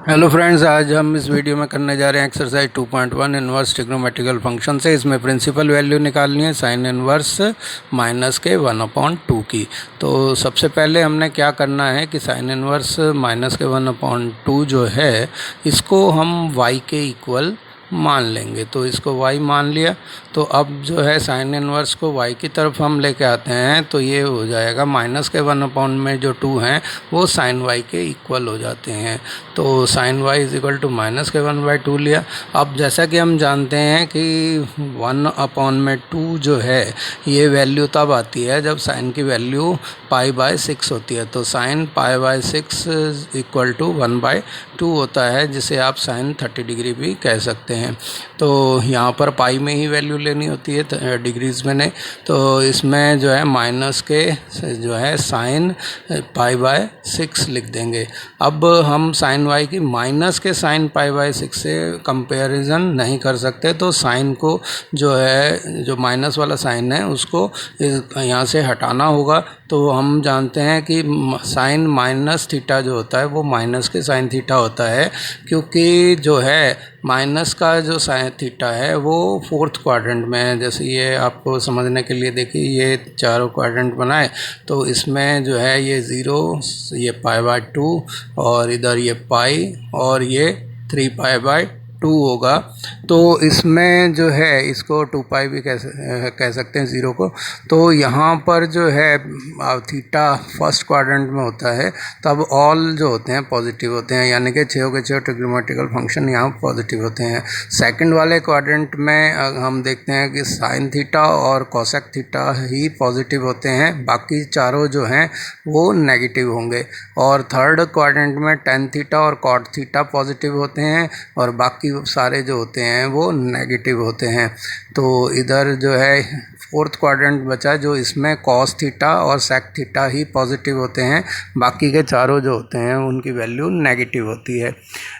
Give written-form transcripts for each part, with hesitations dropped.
Hello friends, आज हम इस वीडियो में करने जा रहे हैं एक्सरसाइज 2.1 इन्वर्स ट्रिग्नोमेट्रिकल फंक्शन से। इसमें प्रिंसिपल वैल्यू निकालनी है साइन इन्वर्स माइनस के 1/2 की। तो सबसे पहले हमने क्या करना है कि साइन इन्वर्स माइनस के 1/2 जो है इसको हम y के इक्वल मान लेंगे। तो इसको y मान लिया। तो अब जो है साइन इन्वर्स को y की तरफ हम लेके आते हैं तो ये हो जाएगा माइनस के 1/, में जो 2 हैं वो साइन y के इक्वल हो जाते हैं। तो sine y is equal to minus के 1/2 लिया। अब जैसा कि हम जानते हैं कि 1/2 जो है ये वैल्यू तब आती है जब साइन की वैल्यू π/6 होती है। तो साइन π/6 इक्वल टू 1/2 होता है, जिसे आप साइन 30 डिग्री भी कह सकते हैं। तो यहाँ पर पाई में ही वैल्यू लेनी होती है, डिग्रीज में नहीं। तो इसमें जो है माइनस के जो है साइन π/6 लिख देंगे। अब हम साइन y की माइनस के साइन π/6 से कंपैरिजन नहीं कर सकते, तो साइन को जो है जो माइनस वाला साइन है उसको यहाँ से हटाना होगा। तो हम जानते हैं कि साइन माइनस थीटा जो होता है वो माइनस के साइन थीटा होता है, क्योंकि जो है माइनस का जो साइन थीटा है वो फोर्थ क्वाड्रेंट में है। जैसे ये आपको समझने के लिए देखिए, ये चारों क्वाड्रेंट बनाए तो इसमें जो है ये 0, ये π/2 और इधर ये पाई और ये 3π/2 होगा। तो इसमें जो है इसको 2π भी कह सकते हैं 0 को। तो यहाँ पर जो है थीटा फर्स्ट क्वाड्रेंट में होता है, तब ऑल जो होते हैं पॉजिटिव होते हैं, यानी कि 6 के 6 ट्रिग्नोमेट्रिकल फंक्शन यहाँ पॉजिटिव होते हैं। सेकंड वाले क्वाड्रेंट में हम देखते हैं कि साइन थीटा और कोसेक थीटा ही पॉजिटिव होते हैं, बाकी चारों जो हैं वो नेगेटिव होंगे। और थर्ड क्वाड्रेंट में टेन थीटा और कॉट थीटा पॉजिटिव होते हैं और बाकी सारे जो होते हैं वो नेगेटिव होते हैं। तो इधर जो है फोर्थ क्वाड्रेंट बचा, जो इसमें कॉस थीटा और सेक थीटा ही पॉजिटिव होते हैं, बाकी के चारों जो होते हैं उनकी वैल्यू नेगेटिव होती है।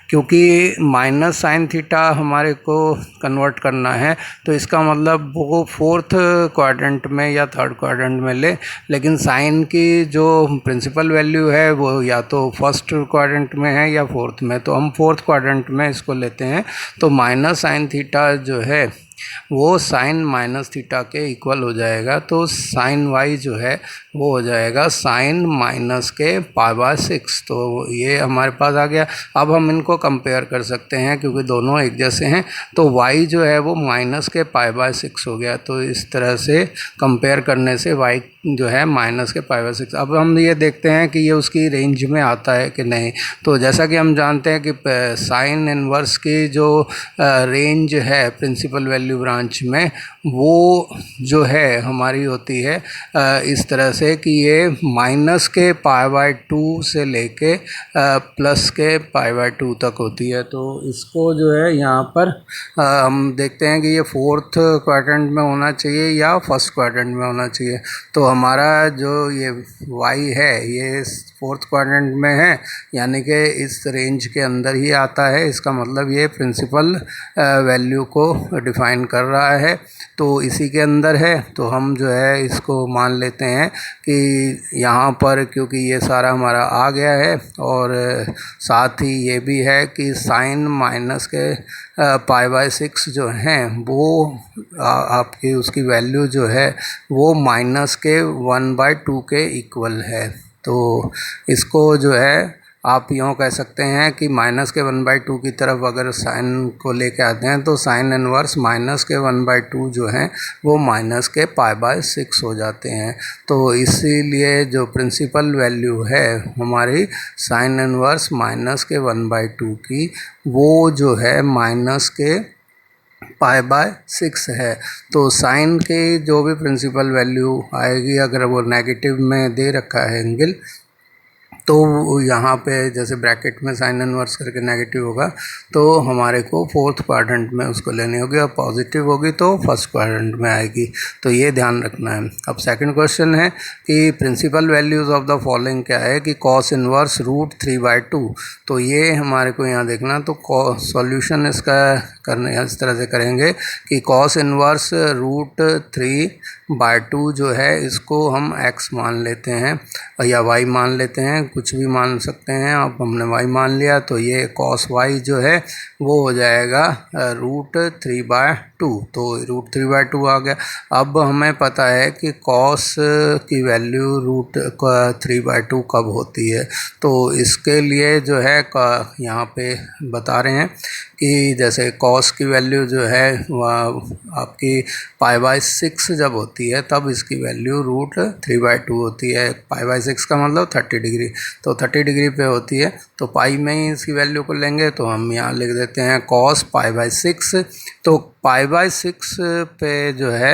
क्योंकि माइनस साइन थीटा हमारे को कन्वर्ट करना है, तो इसका मतलब वो फोर्थ क्वाड्रेंट में या थर्ड क्वाड्रेंट में ले, लेकिन साइन की जो प्रिंसिपल वैल्यू है वो या तो फर्स्ट क्वाड्रेंट में है या फोर्थ में। तो हम फोर्थ क्वाड्रेंट में इसको लेते हैं। तो माइनस साइन थीटा जो है वो साइन माइनस थीटा के इक्वल हो जाएगा। तो साइन y जो है वो हो जाएगा साइन माइनस के π/6। तो ये हमारे पास आ गया। अब हम इनको कंपेयर कर सकते हैं क्योंकि दोनों एक जैसे हैं। तो y जो है वो माइनस के π/6 हो गया। तो इस तरह से कंपेयर करने से y जो है माइनस के π/6। अब हम ये देखते हैं कि ये उसकी रेंज में आता है कि नहीं। तो जैसा कि हम जानते हैं कि साइन इन्वर्स की जो रेंज है प्रिंसिपल वैल्यू ब्रांच में, वो जो है हमारी होती है इस तरह से कि ये माइनस के π/2 से लेके प्लस के π/2 तक होती है। तो इसको जो है यहाँ पर हम देखते हैं कि ये फोर्थ क्वाड्रेंट में होना चाहिए या फर्स्ट क्वाड्रेंट में होना चाहिए। तो हमारा जो ये y है ये फोर्थ क्वाड्रेंट में है, यानी कि इस रेंज के अंदर ही आता है। इसका मतलब ये प्रिंसिपल वैल्यू को डिफाइन कर रहा है, तो इसी के अंदर है। तो हम जो है इसको मान लेते हैं कि यहाँ पर क्योंकि ये सारा हमारा आ गया है, और साथ ही ये भी है कि साइन माइनस के π/6 जो हैं वो आपकी उसकी वैल्यू जो है वो माइनस के 1/2 के इक्वल है। तो इसको जो है आप यूँ कह सकते हैं कि माइनस के 1/2 की तरफ अगर साइन को लेके आते हैं तो साइन इन्वर्स माइनस के 1/2 जो हैं वो माइनस के π/6 हो जाते हैं। तो इसीलिए जो प्रिंसिपल वैल्यू है हमारी साइन इन्वर्स माइनस के 1/2 की, वो जो है माइनस के π/6 है। तो साइन के जो भी प्रिंसिपल वैल्यू आएगी, अगर वो नेगेटिव में दे रखा है एंगल, तो यहाँ पे जैसे ब्रैकेट में साइन इन्वर्स करके नेगेटिव होगा तो हमारे को फोर्थ क्वाड्रेंट में उसको लेनी होगी, और पॉजिटिव होगी तो फर्स्ट क्वाड्रेंट में आएगी। तो ये ध्यान रखना है। अब सेकंड क्वेश्चन है कि principal values of the following क्या है कि कॉस इन्वर्स √3/2। तो ये हमारे को यहाँ देखना। तो सॉल्यूशन इसका करने इस तरह से करेंगे कि कॉस इन्वर्स √3/2 जो है इसको हम x मान लेते हैं या y मान लेते हैं, कुछ भी मान सकते हैं आप, हमने y मान लिया, तो ये cos y जो है वो हो जाएगा √3/2। तो √3/2 आ गया। अब हमें पता है कि cos की वैल्यू √3/2 कब होती है, तो इसके लिए जो है यहाँ पे बता रहे हैं कि जैसे cos की वैल्यू जो है वह आपकी π/6 जब होती है तब इसकी वैल्यू √3/2 होती है। π/6 का मतलब 30 डिग्री, तो 30 डिग्री पे होती है, तो पाई में ही इसकी वैल्यू को लेंगे, तो हम यहाँ लिख देते हैं cos π/6। तो π/6 पे जो है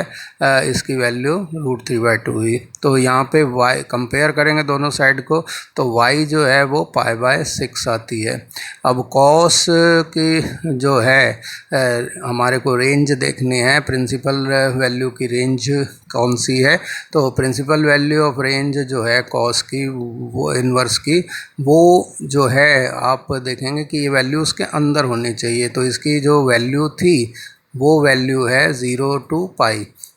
इसकी वैल्यू √3/2 हुई। तो यहाँ पे y कंपेयर करेंगे दोनों साइड को, तो y जो है वो π/6 आती है। अब cos की जो है हमारे को रेंज देखनी है, प्रिंसिपल वैल्यू की रेंज कौन सी है, तो प्रिंसिपल वैल्यू ऑफ रेंज जो है cos की वो इन्वर्स की वो जो है आप देखेंगे कि ये वैल्यू उसके अंदर होनी चाहिए। तो इसकी जो वैल्यू थी वो वैल्यू है 0 to π,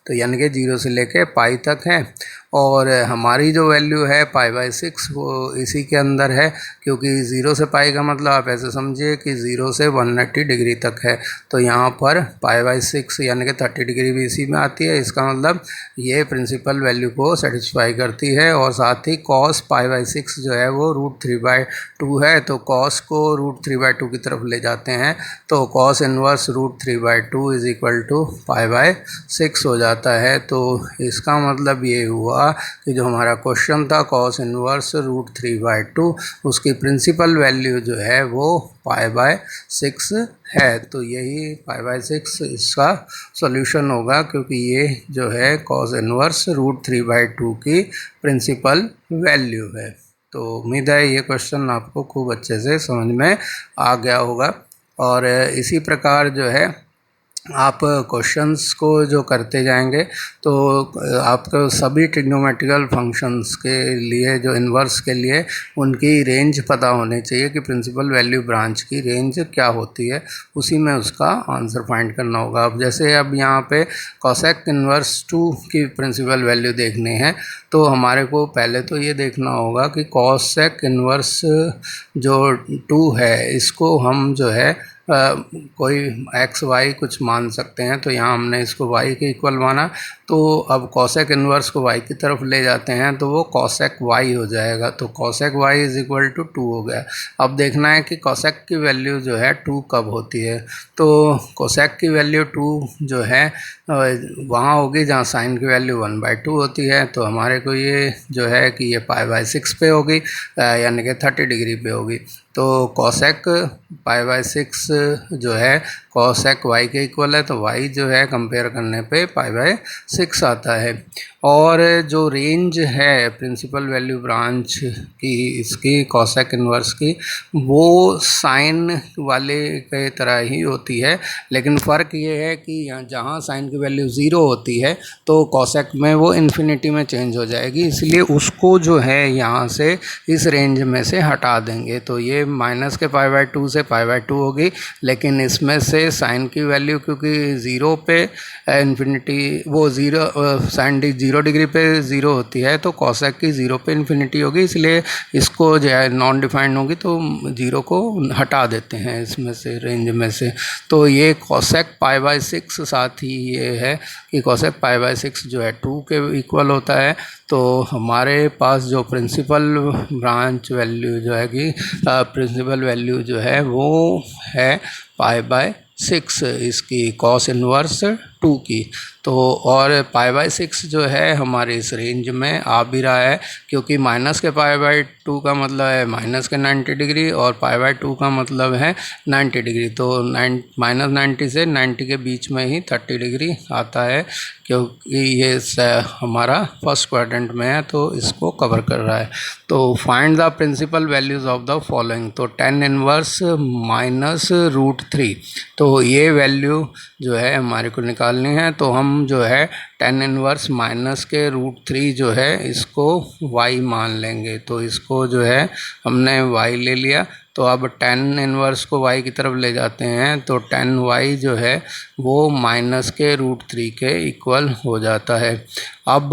तो यानी कि 0 से लेके पाई तक है, और हमारी जो वैल्यू है π/6 वो इसी के अंदर है, क्योंकि 0 से पाई का मतलब आप ऐसे समझिए कि 0 से 180 डिग्री तक है। तो यहाँ पर π/6 यानी कि 30 डिग्री भी इसी में आती है। इसका मतलब ये प्रिंसिपल वैल्यू को सेटिस्फाई करती है। और साथ ही cos π/6 जो है वो √3/2 है, तो cos को √3/2 की तरफ ले जाते हैं, तो cos इनवर्स √3/2 = π/6 हो जाता है। तो इसका मतलब ये हुआ कि जो हमारा क्वेश्चन था cos इनवर्स √3/2 उसकी प्रिंसिपल वैल्यू जो है वो π/6 है। तो यही π/6 इसका सॉल्यूशन होगा, क्योंकि ये जो है cos इनवर्स √3/2 की प्रिंसिपल वैल्यू है। तो उम्मीद है ये क्वेश्चन आपको खूब अच्छे से समझ में आ गया होगा। और इसी प्रकार जो है आप क्वेश्चंस को जो करते जाएंगे तो आपको सभी ट्रिग्नोमेट्रिकल फंक्शंस के लिए जो इन्वर्स के लिए उनकी रेंज पता होनी चाहिए कि प्रिंसिपल वैल्यू ब्रांच की रेंज क्या होती है, उसी में उसका आंसर फाइंड करना होगा। अब जैसे अब यहाँ पे कोसेक इन्वर्स 2 की प्रिंसिपल वैल्यू देखनी है, तो हमारे को पहले तो ये देखना होगा कि कोसेक इन्वर्स जो 2 है इसको हम जो है कोई x y कुछ मान सकते हैं। तो यहाँ हमने इसको y के इक्वल माना, तो अब कोसेक इन्वर्स को y की तरफ ले जाते हैं तो वो कोसेक y हो जाएगा। तो कोसेक y = 2 हो गया। अब देखना है कि कोसेक की वैल्यू जो है 2 कब होती है, तो कोसेक की वैल्यू 2 जो है वहाँ होगी जहाँ साइन की वैल्यू 1/2 होती है। तो हमारे को ये जो है कि ये π/6 पे होगी, यानी कि 30 डिग्री पे होगी। तो कोसेक π/6 जो है कोसेक y के इक्वल है, तो y जो है कंपेयर करने पे π/6 आता है। और जो रेंज है प्रिंसिपल वैल्यू ब्रांच की इसकी कोसेक इन्वर्स की वो साइन वाले के तरह ही होती है, लेकिन फ़र्क ये है कि यहाँ जहाँ साइन की वैल्यू 0 होती है तो कोसेक में वो इन्फिनिटी में चेंज हो जाएगी, इसलिए उसको जो है यहाँ से इस रेंज में से हटा देंगे। तो ये माइनस के π/2 से π/2 होगी, लेकिन इसमें से साइन की वैल्यू क्योंकि 0 पे इन्फिनिटी वो 0 साइन 0 डिग्री पे 0 होती है, तो कोसेक की 0 पे इन्फिनिटी होगी, इसलिए इसको जो है नॉन डिफाइंड होगी तो 0 को हटा देते हैं इसमें से रेंज में से। तो ये कोसेक π/6 साथ ही ये है कि कोसेक π/6 जो है 2 के इक्वल होता है। तो हमारे पास जो प्रिंसिपल ब्रांच वैल्यू जो है कि प्रिंसिपल वैल्यू जो है वो है π/6 इसकी कॉस इन्वर्स 2 की। तो और π/6 जो है हमारे इस रेंज में आ भी रहा है, क्योंकि माइनस के π/2 का मतलब है माइनस के 90 डिग्री और π/2 का मतलब है 90 डिग्री। तो -90 से 90 के बीच में ही 30 डिग्री आता है, क्योंकि ये हमारा फर्स्ट क्वाड्रेंट में है तो इसको कवर कर रहा है। तो find the principal values of the following, तो tan इनवर्स -√3, तो ये वैल्यू जो है हमारे को निकालनी है। तो हम जो है टेन इनवर्स माइनस के रूट थ्री जो है इसको y मान लेंगे। तो इसको जो है हमने y ले लिया, तो अब टेन इनवर्स को y की तरफ ले जाते हैं तो टेन y जो है वो माइनस के रूट थ्री के इक्वल हो जाता है। अब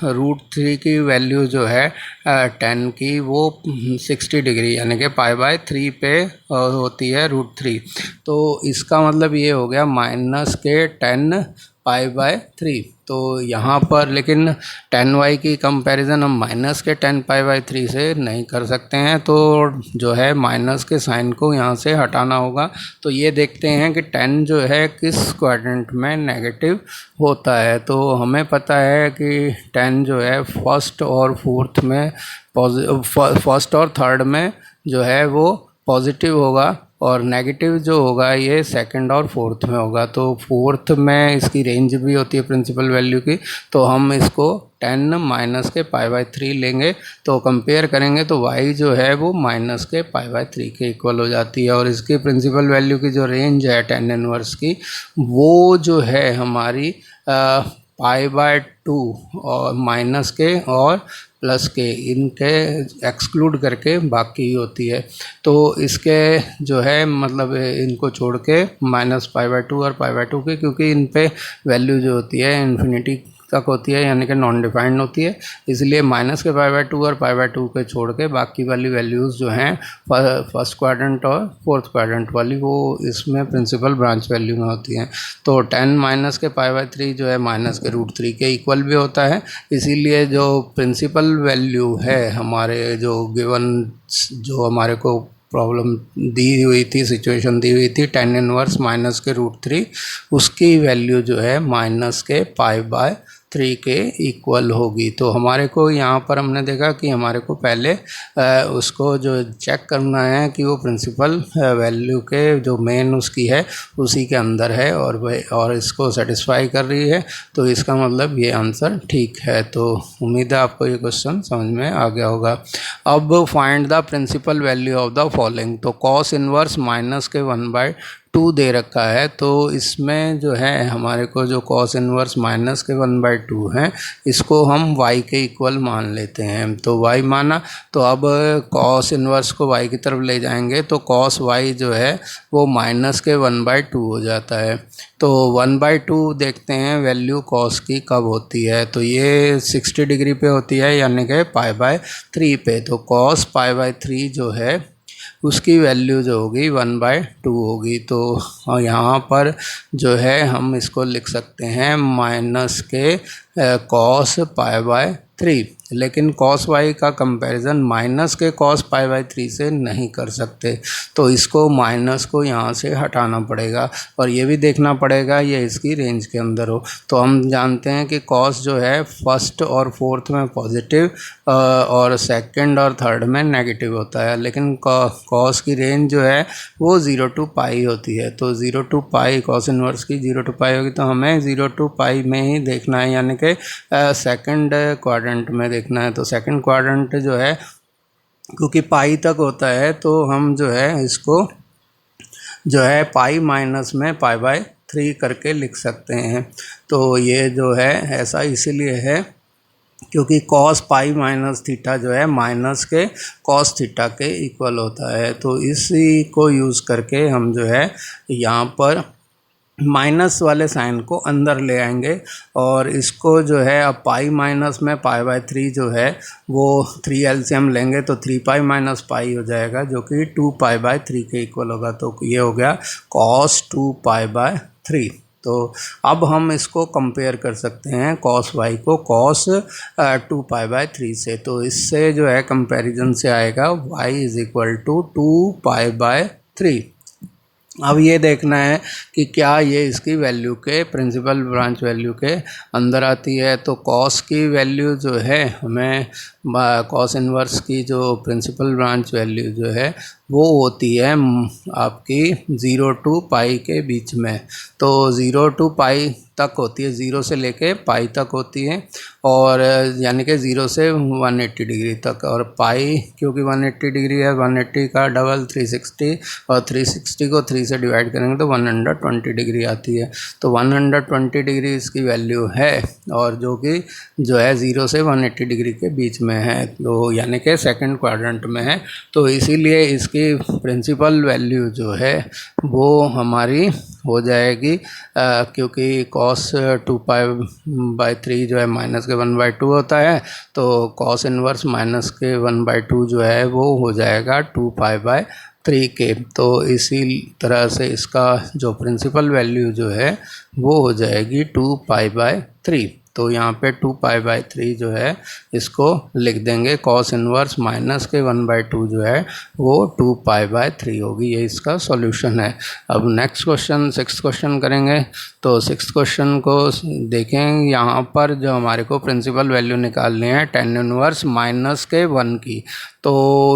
रूट थ्री की वैल्यू जो है टेन की वो 60 डिग्री यानी कि π/3 पे होती है रूट थ्री। तो इसका मतलब ये हो गया माइनस के टेन π/3। तो यहाँ पर लेकिन टेन वाई की कंपैरिजन हम माइनस के टेन π/3 से नहीं कर सकते हैं, तो जो है माइनस के साइन को यहाँ से हटाना होगा। तो ये देखते हैं कि टेन जो है किस क्वाड्रेंट में नेगेटिव होता है। तो हमें पता है कि टेन जो है फर्स्ट और फोर्थ में फर्स्ट और थर्ड में जो है वो पॉजिटिव होगा और नेगेटिव जो होगा ये सेकंड और फोर्थ में होगा। तो फोर्थ में इसकी रेंज भी होती है प्रिंसिपल वैल्यू की, तो हम इसको टेन माइनस के π/3 लेंगे। तो कंपेयर करेंगे तो y जो है वो माइनस के π/3 के इक्वल हो जाती है। और इसकी प्रिंसिपल वैल्यू की जो रेंज है टेन इनवर्स की वो जो है हमारी π/2 और माइनस के और प्लस के इनके एक्सक्लूड करके बाकी होती है। तो इसके जो है मतलब इनको छोड़ के माइनस π/2 और π/2 के, क्योंकि इन पे वैल्यू जो होती है इन्फिनिटी तक होती है यानी कि नॉन डिफाइंड होती है, इसलिए माइनस के π/2 और π/2 के छोड़ के बाकी वाली वैल्यूज़ जो हैं फर्स्ट क्वाड्रेंट और फोर्थ क्वाड्रेंट वाली वो इसमें प्रिंसिपल ब्रांच वैल्यू में होती हैं। तो टेन माइनस के π/3 जो है माइनस के रूट थ्री के इक्वल भी होता है, इसीलिए जो प्रिंसिपल वैल्यू है हमारे जो गिवन जो हमारे को प्रॉब्लम दी हुई थी, सिचुएशन दी हुई थी टेन इनवर्स माइनस के रूट थ्री, उसकी वैल्यू जो है माइनस के π/3 के इक्वल होगी। तो हमारे को यहाँ पर हमने देखा कि हमारे को पहले उसको जो चेक करना है कि वो प्रिंसिपल वैल्यू के जो मेन उसकी है उसी के अंदर है और इसको सेटिस्फाई कर रही है, तो इसका मतलब ये आंसर ठीक है। तो उम्मीद है आपको ये क्वेश्चन समझ में आ गया होगा। अब find the principal value of the following. तो कॉस इनवर्स माइनस के 1/2 दे रखा है, तो इसमें जो है हमारे को जो कॉस इनवर्स माइनस के 1/2 है इसको हम y के इक्वल मान लेते हैं। तो y माना, तो अब कॉस इनवर्स को y की तरफ ले जाएंगे तो कॉस y जो है वो माइनस के 1/2 हो जाता है। तो 1/2 देखते हैं वैल्यू कॉस की कब होती है, तो ये 60 डिग्री पे होती है यानी कि π/3 पे। तो कॉस π/3 जो है उसकी वैल्यू जो होगी 1/2 होगी। तो यहाँ पर जो है हम इसको लिख सकते हैं माइनस के कॉस π/3, लेकिन कॉस y का कंपैरिजन माइनस के कॉस π/3 से नहीं कर सकते, तो इसको माइनस को यहाँ से हटाना पड़ेगा और ये भी देखना पड़ेगा ये इसकी रेंज के अंदर हो। तो हम जानते हैं कि कॉस जो है फर्स्ट और फोर्थ में पॉजिटिव और सेकंड और थर्ड में नेगेटिव होता है, लेकिन कॉस की रेंज जो है वो 0 to π होती है। तो 0 to π कॉस इनवर्स की 0 to π होगी, तो हमें 0 to π में ही देखना है यानी कि सेकंड क्वाड्रेंट में देखना है। तो सेकंड क्वाड्रेंट जो है क्योंकि पाई तक होता है तो हम जो है इसको जो है पाई माइनस में π/3 करके लिख सकते हैं। तो ये जो है ऐसा इसीलिए है क्योंकि कॉस पाई माइनस थीटा जो है माइनस के कॉस थीटा के इक्वल होता है। तो इसी को यूज़ करके हम जो है यहाँ पर माइनस वाले साइन को अंदर ले आएंगे और इसको जो है अब पाई माइनस में π/3 जो है वो 3 एलसीएम लेंगे तो 3π माइनस पाई हो जाएगा जो कि 2π/3 के इक्वल होगा। तो ये हो गया cos 2π/3। तो अब हम इसको कंपेयर कर सकते हैं cos y को cos 2π/3 से। तो इससे जो है कंपैरिजन से आएगा y = 2π/3। अब ये देखना है कि क्या ये इसकी वैल्यू के प्रिंसिपल ब्रांच वैल्यू के अंदर आती है। तो कॉस की वैल्यू जो है हमें कॉस इन्वर्स की जो प्रिंसिपल ब्रांच वैल्यू जो है वो होती है आपकी 0 टू पाई के बीच में। तो 0 टू पाई तक होती है, 0 से लेके पाई तक होती है, और यानी कि 0 से 180 डिग्री तक। और पाई क्योंकि 180 डिग्री है, 180 का डबल 360, और 360 को 3 से डिवाइड करेंगे तो 120 डिग्री आती है। तो 120 डिग्री इसकी वैल्यू है, और जो है 0 से 180 डिग्री के बीच में है, तो यानी कि सेकंड क्वाड्रेंट में है। तो इसीलिए इसकी प्रिंसिपल वैल्यू जो है वो हमारी हो जाएगी, क्योंकि कॉस 2π/3 जो है माइनस के 1/2 होता है, तो कॉस इन्वर्स माइनस के 1/2 जो है वो हो जाएगा 2π/3 के। तो इसी तरह से इसका जो प्रिंसिपल वैल्यू जो है वो हो जाएगी 2π/3। तो यहाँ पे 2π/3 जो है इसको लिख देंगे, कॉस इन्वर्स माइनस के 1/2 जो है वो 2π/3 होगी। ये इसका सॉल्यूशन है। अब नेक्स्ट क्वेश्चन 6th क्वेश्चन करेंगे। तो 6th क्वेश्चन को देखें, यहाँ पर जो हमारे को प्रिंसिपल वैल्यू निकालनी है tan इन्वर्स माइनस के 1 की। तो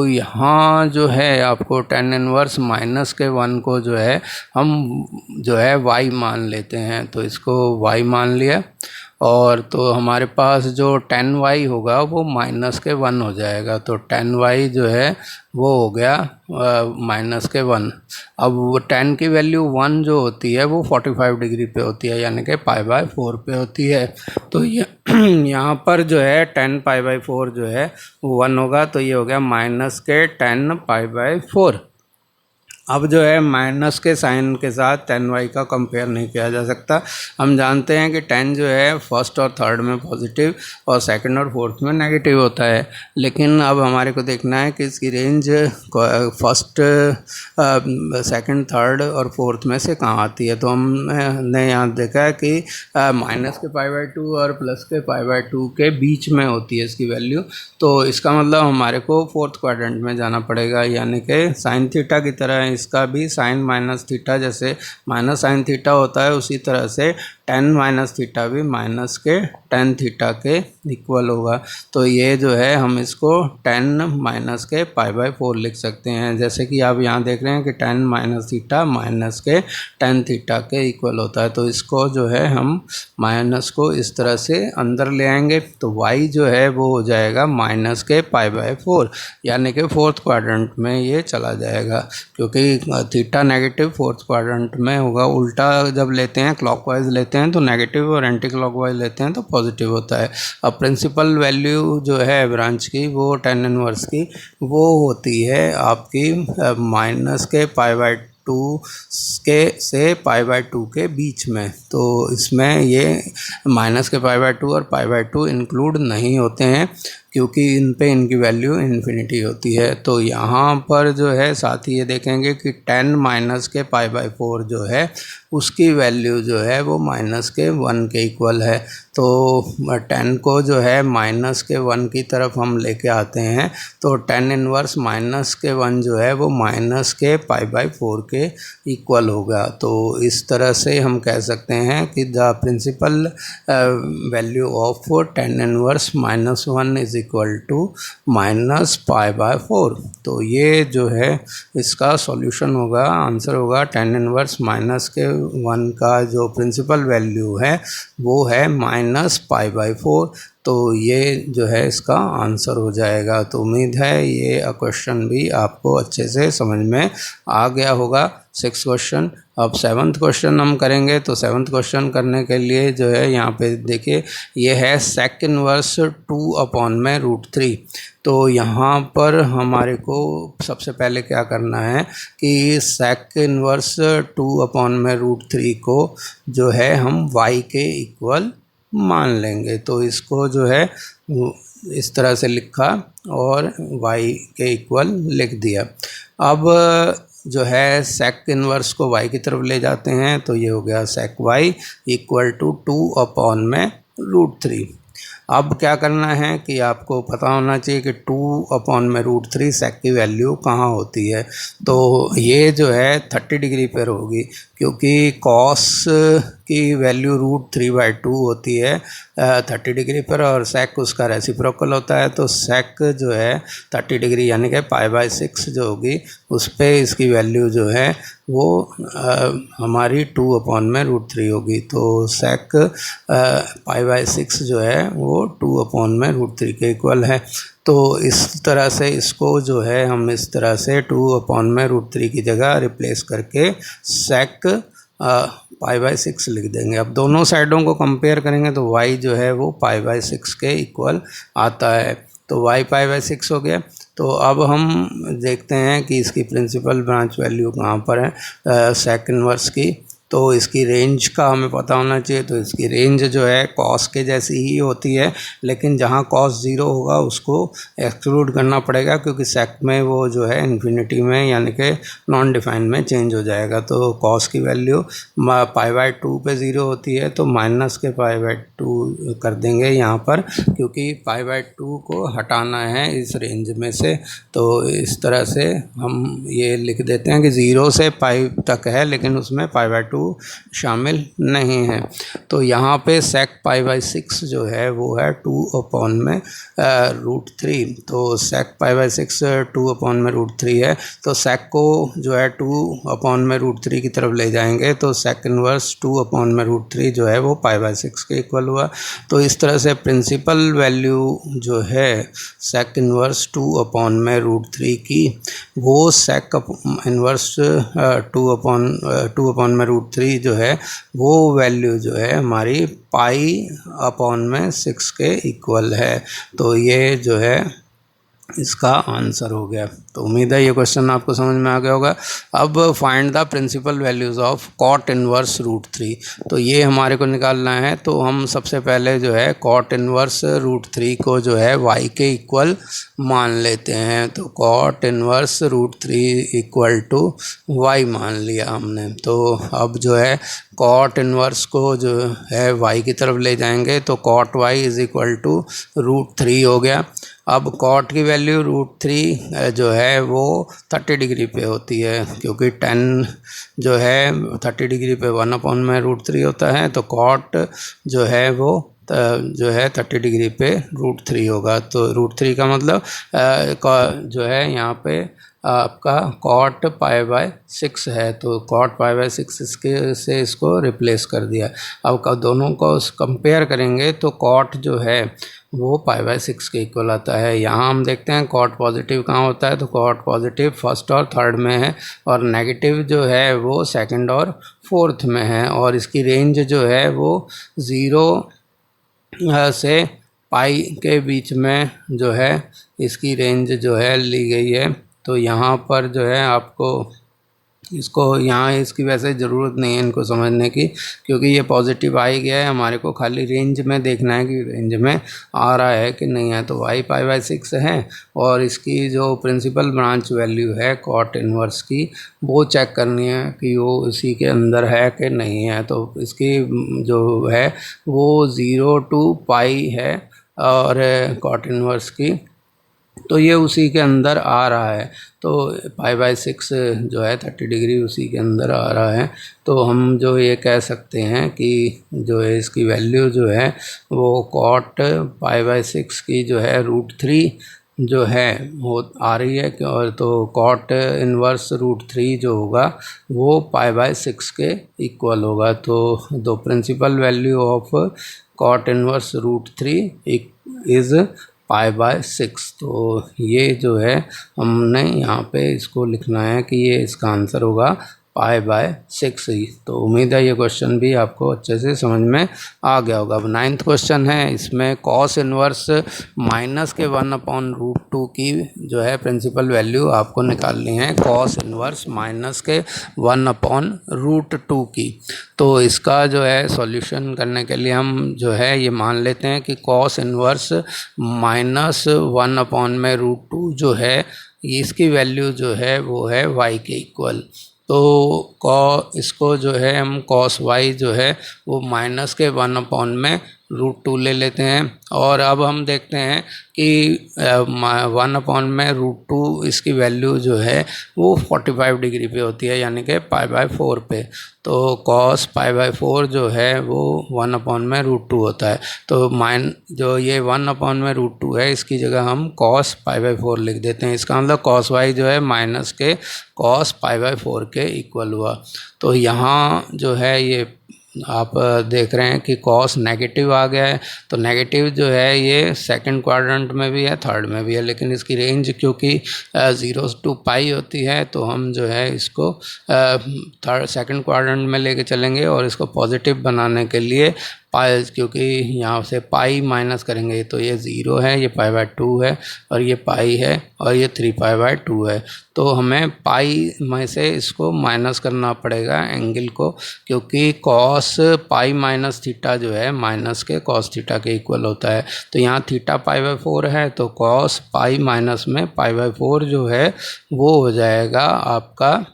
यहाँ जो है आपको tan इन्वर्स माइनस के 1 को जो है हम जो है y मान लेते हैं, तो इसको y मान लिया, और तो हमारे पास जो tan y होगा वो माइनस के 1 हो जाएगा। तो tan y जो है वो हो गया माइनस के 1। अब वो tan की वैल्यू 1 जो होती है वो 45 डिग्री पे होती है, यानी कि π/4 पे होती है। तो ये यहाँ पर जो है tan π/4 जो है वो 1 होगा, तो ये हो गया माइनस के tan π/4। अब जो है माइनस के साइन के साथ tan y का कंपेयर नहीं किया जा सकता। हम जानते हैं कि tan जो है फर्स्ट और थर्ड में पॉजिटिव और सेकंड और फोर्थ में नेगेटिव होता है, लेकिन अब हमारे को देखना है कि इसकी रेंज फर्स्ट, सेकंड, थर्ड और फोर्थ में से कहाँ आती है। तो हमने यहाँ देखा है कि माइनस के π/2 और प्लस के π/2 के बीच में होती है इसकी वैल्यू। तो इसका मतलब हमारे को फोर्थ क्वाड्रेंट में जाना पड़ेगा, यानी कि साइन थीटा की तरह इसका भी साइन माइनस थीटा, जैसे माइनस साइन थीटा होता है उसी तरह से tan माइनस थीटा भी माइनस के tan थीटा के इक्वल होगा। तो ये जो है हम इसको tan माइनस के π/4 लिख सकते हैं, जैसे कि आप यहाँ देख रहे हैं कि tan माइनस थीटा माइनस के tan थीटा के इक्वल होता है। तो इसको जो है हम माइनस को इस तरह से अंदर ले आएंगे, तो y जो है वो हो जाएगा माइनस के π/4, यानी कि फोर्थ क्वाड्रेंट में ये चला जाएगा, क्योंकि थीटा नेगेटिव फोर्थ क्वाड्रेंट में होगा। उल्टा जब लेते हैं क्लॉकवाइज लेते हैं तो नेगेटिव, और एंटी क्लॉकवाइज लेते हैं तो पॉजिटिव होता है। अब प्रिंसिपल वैल्यू जो है ब्रांच की वो tan इनवर्स की वो होती है आपकी माइनस के π/2 से π/2 के बीच में। तो इसमें ये माइनस के π/2 और π/2 इंक्लूड नहीं होते हैं, क्योंकि इन पे इनकी वैल्यू इन्फिनिटी होती है। तो यहाँ पर जो है साथ ही ये देखेंगे कि tan माइनस के π/4 जो है उसकी वैल्यू जो है वो माइनस के 1 के इक्वल है। तो tan को जो है माइनस के 1 की तरफ हम लेके आते हैं, तो tan इनवर्स माइनस के 1 जो है वो माइनस के π/4 के इक्वल होगा। तो इस तरह से हम कह सकते हैं कि the principal value of tan inverse -1 is equal to -π/4। तो ये जो है इसका सॉल्यूशन होगा, आंसर होगा tan इनवर्स माइनस के 1 का जो प्रिंसिपल वैल्यू है वो है -π/4। तो ये जो है इसका आंसर हो जाएगा। तो उम्मीद है ये क्वेश्चन भी आपको अच्छे से समझ में आ गया होगा। 6th question. अब 7th क्वेश्चन हम करेंगे। तो 7th क्वेश्चन करने के लिए जो है यहाँ पे देखिए ये है sec इनवर्स 2/√3। तो यहाँ पर हमारे को सबसे पहले क्या करना है कि sec इनवर्स 2/√3 को जो है हम y के इक्वल मान लेंगे। तो इसको जो है इस तरह से लिखा और y के इक्वल लिख दिया। अब जो है sec इनवर्स को y की तरफ ले जाते हैं, तो ये हो गया sec y इक्वल टू 2/√3। अब क्या करना है कि आपको पता होना चाहिए कि 2/√3 sec की वैल्यू कहाँ होती है। तो ये जो है 30 डिग्री पर होगी, क्योंकि cos की वैल्यू √3/2 होती है 30 डिग्री पर, और सेक उसका रेसिप्रोकल होता है। तो सेक जो है 30 डिग्री यानी कि π/6 जो होगी उस पर इसकी वैल्यू जो है वो हमारी 2/√3 होगी। तो सेक π/6 जो है वो 2/√3 के इक्वल है। तो इस तरह से इसको जो है हम इस तरह से 2/√3 की जगह रिप्लेस करके सेक π/6 लिख देंगे। अब दोनों साइडों को कंपेयर करेंगे तो y जो है वो π/6 के इक्वल आता है। तो y π/6 हो गया। तो अब हम देखते हैं कि इसकी प्रिंसिपल ब्रांच वैल्यू कहाँ पर है सेक इनवर्स की। तो इसकी रेंज का हमें पता होना चाहिए। तो इसकी रेंज जो है कॉस के जैसी ही होती है, लेकिन जहाँ कॉस 0 होगा उसको एक्सक्लूड करना पड़ेगा, क्योंकि सेक में वो जो है इन्फिनिटी में यानी कि नॉन डिफाइंड में चेंज हो जाएगा। तो कॉस की वैल्यू π/2 पे 0 होती है, तो माइनस के π/2 कर देंगे यहाँ पर, क्योंकि π/2 को हटाना है इस रेंज में से। तो इस तरह से हम ये लिख देते हैं कि 0 से पाई तक है, लेकिन उसमें π/2 शामिल नहीं है। तो यहाँ पे सेक π/6 जो है वो है 2/√3। तो सेक π/6 2/√3 है। तो सेक को जो है 2/√3 की तरफ ले जाएंगे, तो सेक इनवर्स 2/√3 जो है वो π/6 के इक्वल हुआ। तो इस तरह से प्रिंसिपल वैल्यू जो है सेक इनवर्स 2/√3 की, वो सेक इनवर्स 2/√3 जो है वो वैल्यू जो है हमारी π/6 के इक्वल है। तो ये जो है इसका आंसर हो गया। तो उम्मीद है ये क्वेश्चन आपको समझ में आ गया होगा। अब find the principal values of cot inverse √3। तो ये हमारे को निकालना है। तो हम सबसे पहले जो है कॉट इनवर्स √3 को जो है y के इक्वल मान लेते हैं। तो cot inverse √3 equal to y मान लिया हमने। तो अब जो है कॉट इनवर्स को जो है y की तरफ ले जाएंगे, तो cot y is equal to √3 हो गया। अब कॉट की वैल्यू √3 जो है वो 30 डिग्री पे होती है, क्योंकि 10 जो है 30 डिग्री पे 1/√3 होता है। तो कॉट जो है वो जो है 30 डिग्री पे √3 होगा। तो √3 का मतलब जो है यहाँ पे आपका कॉट π/6 है। तो कॉट π/6 इसके से इसको रिप्लेस कर दिया। अब दोनों को कंपेयर करेंगे तो कॉट जो है वो π/6 के इक्वल आता है। यहाँ हम देखते हैं कॉट पॉजिटिव कहाँ होता है। तो कॉट पॉजिटिव फर्स्ट और थर्ड में है, और नेगेटिव जो है वो सेकंड और फोर्थ में है। और इसकी रेंज जो है वो 0 से पाई के बीच में जो है इसकी रेंज जो है ली गई है। तो यहाँ पर जो है आपको इसको यहाँ इसकी वैसे ज़रूरत नहीं है इनको समझने की, क्योंकि ये पॉजिटिव आ ही गया है। हमारे को खाली रेंज में देखना है कि रेंज में आ रहा है कि नहीं है। तो y π/6 है, और इसकी जो प्रिंसिपल ब्रांच वैल्यू है कॉट इनवर्स की वो चेक करनी है कि वो इसी के अंदर है कि नहीं है। तो इसकी जो है वो 0 to पाई है, और कॉट इनवर्स की तो ये उसी के अंदर आ रहा है। तो π/6 जो है 30 डिग्री उसी के अंदर आ रहा है। तो हम जो ये कह सकते हैं कि जो है इसकी वैल्यू जो है वो कॉट π/6 की जो है √3 जो है वो आ रही है। और तो कॉट इनवर्स √3 जो होगा वो π/6 के इक्वल होगा। तो the principal value of cot inverse √3 is π/6। तो ये जो है हमने यहाँ पे इसको लिखना है कि ये इसका आंसर होगा π/6 ही। तो उम्मीद है ये क्वेश्चन भी आपको अच्छे से समझ में आ गया होगा। अब 9th क्वेश्चन है, इसमें कॉस इनवर्स माइनस के 1/√2 की जो है प्रिंसिपल वैल्यू आपको निकालनी है। कॉस इनवर्स माइनस के 1/√2 की। तो इसका जो है सॉल्यूशन करने के लिए हम जो है ये मान लेते हैं कि कॉस इनवर्स माइनस 1/√2 जो है इसकी वैल्यू जो है वो है y के इक्वल। तो इसको जो है हम कॉस y जो है वो माइनस के 1/√2 √2 ले लेते हैं। और अब हम देखते हैं कि 1/√2 इसकी वैल्यू जो है वो 45 डिग्री पे होती है, यानी कि π/4 पे। तो cos π/4 जो है वो 1/√2 होता है। तो जो ये 1/√2 है, इसकी जगह हम cos π/4 लिख देते हैं। इसका मतलब cos y जो है माइनस के cos π/4 के इक्वल हुआ। तो यहाँ जो है ये आप देख रहे हैं कि कॉस नेगेटिव आ गया है। तो नेगेटिव जो है ये सेकंड क्वाड्रेंट में भी है, थर्ड में भी है, लेकिन इसकी रेंज क्योंकि 0 to π होती है, तो हम जो है इसको सेकंड क्वाड्रेंट में लेके चलेंगे और इसको पॉजिटिव बनाने के लिए पाई, क्योंकि यहाँ से पाई माइनस करेंगे तो ये 0 है, ये π/2 है, और ये पाई है, और ये 3π/2 है। तो हमें पाई में से इसको माइनस करना पड़ेगा एंगल को, क्योंकि कॉस पाई माइनस थीटा जो है माइनस के कॉस थीटा के इक्वल होता है। तो यहाँ थीटा π/4 है, तो कॉस पाई माइनस में π/4 जो है वो हो जाएगा आपका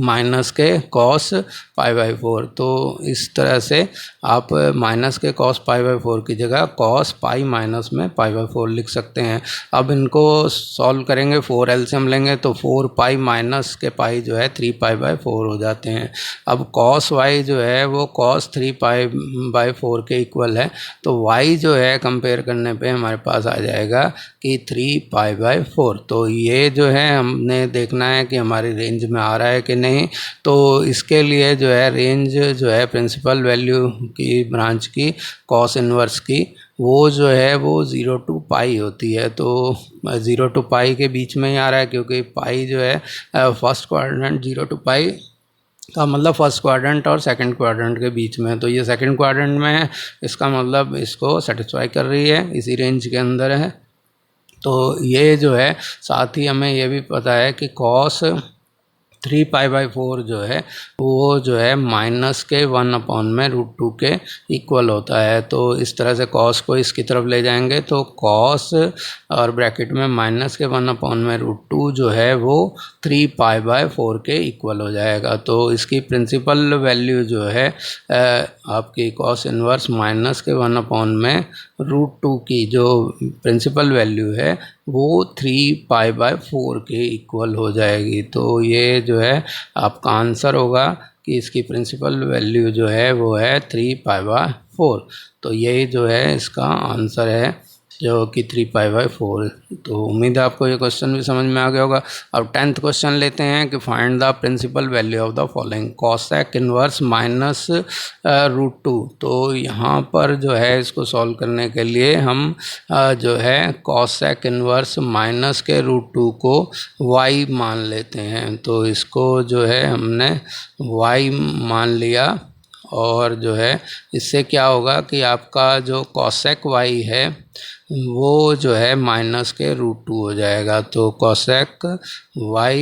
माइनस के कॉस π/4। तो इस तरह से आप माइनस के कॉस π/4 की जगह कॉस पाई माइनस में π/4 लिख सकते हैं। अब इनको सॉल्व करेंगे, 4 एलसीएम लेंगे तो 4 पाई माइनस के पाई जो है 3π/4 हो जाते हैं। अब कॉस वाई जो है वो कॉस 3π/4 के इक्वल है। तो वाई जो है कंपेयर करने पे हमारे पास आ जाएगा कि 3π/4। तो ये जो है हमने देखना है कि हमारी रेंज में आ रहा है कि नहीं। तो इसके लिए जो है रेंज जो है प्रिंसिपल वैल्यू की ब्रांच की कॉस इन्वर्स की, वो जो है वो 0 to π होती है। तो 0 to π के बीच में ही आ रहा है, क्योंकि पाई जो है फर्स्ट क्वाड्रेंट 0 to π का मतलब फर्स्ट क्वाड्रेंट और सेकंड क्वाड्रेंट के बीच में। तो ये सेकंड क्वाड्रेंट में है, इसका मतलब इसको सेटिस्फाई कर रही है, इसी रेंज के अंदर है। तो ये जो है, साथ ही हमें ये भी पता है कि कॉस 3π/4 जो है वो जो है माइनस के 1/√2 के इक्वल होता है। तो इस तरह से कॉस को इसकी तरफ ले जाएंगे तो कॉस और ब्रैकेट में माइनस के 1/√2 जो है वो 3π/4 के इक्वल हो जाएगा। तो इसकी प्रिंसिपल वैल्यू जो है आपकी कॉस इन्वर्स माइनस के 1/√2 की जो प्रिंसिपल वैल्यू है वो 3π/4 के इक्वल हो जाएगी। तो ये जो है आपका आंसर होगा कि इसकी प्रिंसिपल वैल्यू जो है वो है 3π/4। तो यही जो है इसका आंसर है, जो कि 3π/4। तो उम्मीद है आपको ये क्वेश्चन भी समझ में आ गया होगा। अब 10th क्वेश्चन लेते हैं कि find the principal value of the following cosec inverse minus √2। तो यहाँ पर जो है इसको सॉल्व करने के लिए हम जो है कॉसेक इनवर्स माइनस के √2 को y मान लेते हैं। तो इसको जो है हमने y मान लिया, और जो है इससे क्या होगा कि आपका जो कॉसेक y है वो जो है माइनस के √2 हो जाएगा। तो cosec y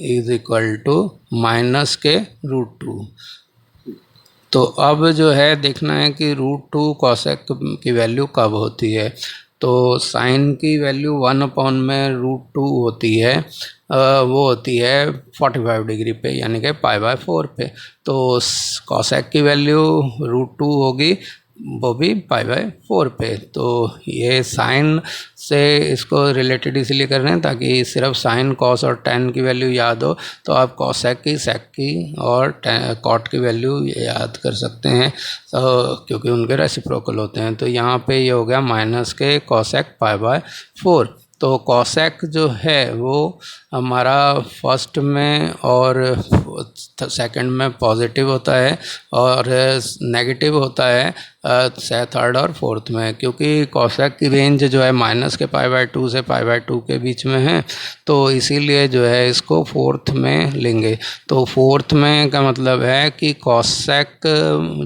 is equal to minus के √2। तो अब जो है देखना है कि √2 कॉसेक की वैल्यू कब होती है। तो साइन की वैल्यू 1/√2 होती है, वो होती है 45 डिग्री पे, यानी कि π/4 पे। तो कॉसेक की वैल्यू √2 होगी, वो भी π/4 पे। तो ये साइन से इसको रिलेटेड इसलिए कर रहे हैं ताकि सिर्फ साइन कॉस और टेन की वैल्यू याद हो, तो आप कॉसेक की, सेक की और कॉट की वैल्यू याद कर सकते हैं, क्योंकि उनके रेसिप्रोकल होते हैं। तो यहाँ पे ये हो गया माइनस के कॉसेक π/4। तो कॉसेक जो है वो हमारा फर्स्ट में और सेकंड में पॉजिटिव होता है और नेगेटिव होता है थर्ड और फोर्थ में, क्योंकि कॉसेक की रेंज जो है माइनस के π/2 से π/2 के बीच में है। तो इसीलिए जो है इसको फोर्थ में लेंगे। तो फोर्थ में का मतलब है कि कॉसेक